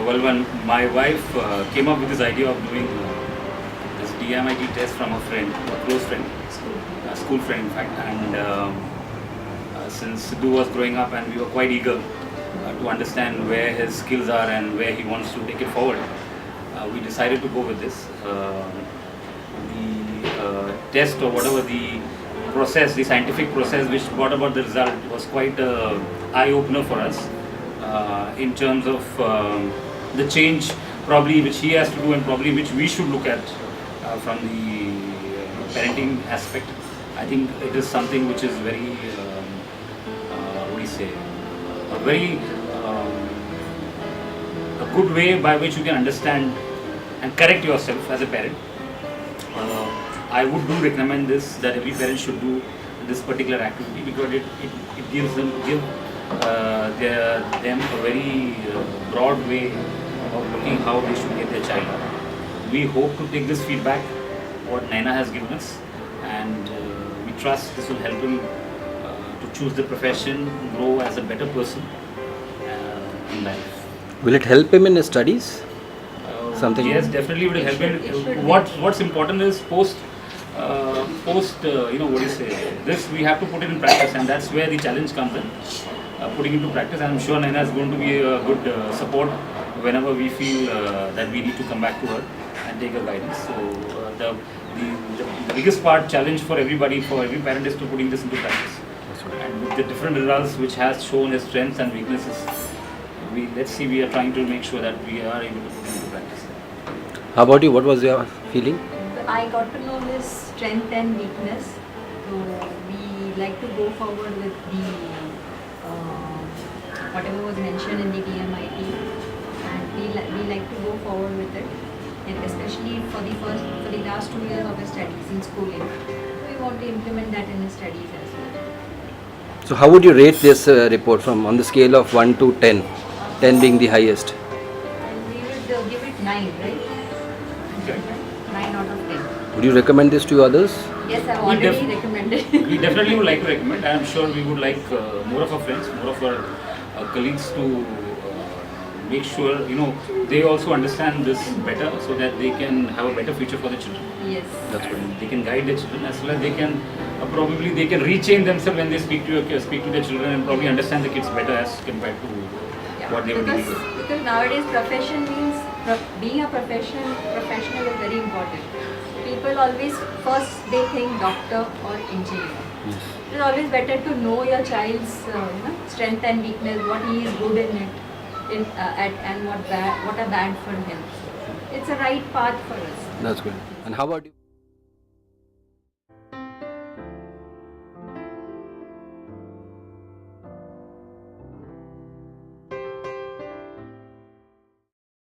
Well, when my wife came up with this idea of doing this DMIT test from a friend, a close friend, a school friend in fact, and since Sidhu was growing up and we were quite eager to understand where his skills are and where he wants to take it forward, we decided to go with this. The test or whatever the process, the scientific process which brought about the result was quite an eye-opener for us in terms of the change probably which he has to do and probably which we should look at from the parenting aspect. I think it is something which is very, what do you say, a very a good way by which you can understand and correct yourself as a parent. I would do recommend this, that every parent should do this particular activity because it gives them them a very broad way of looking how they should get their child up. We hope to take this feedback what Naina has given us, and we trust this will help him to choose the profession, grow as a better person in life. Will it help him in his studies? Something? Yes, definitely will help him. What's important is post what do you say, this we have to put it in practice, and that's where the challenge comes in, putting into practice. And I'm sure Naina is going to be a good support whenever we feel that we need to come back to her and take her guidance. So the biggest challenge for everybody, for every parent, is to putting this into practice. And with the different results which has shown his strengths and weaknesses, we are trying to make sure that we are able to put it into practice. How about you? What was your feeling? I got to know his strength and weakness. So we like to go forward with the whatever was mentioned in the DMIT, and we like to go forward with it, and especially for the last 2 years of his studies in schooling. We want to implement that in his studies as well. So how would you rate this report from on the scale of 1 to 10, 10 being the highest? And we would give it 9, right? Okay. 9 out of 10. Would you recommend this to others? Yes, I've already recommended. We definitely would like to recommend. I am sure we would like more of our friends, more of our colleagues to make sure they also understand this better, so that they can have a better future for the children. Yes. That's good. They can guide their children, as well as they can probably they can retrain themselves when they speak to their children, and probably understand the kids better as compared to what they were dealing with. Because nowadays profession means being a professional is very important. People always first they think doctor or engineer. Yes. It is always better to know your child's strength and weakness, what he is good in it, and what are bad for him. It's a right path for us. That's good. And how about you?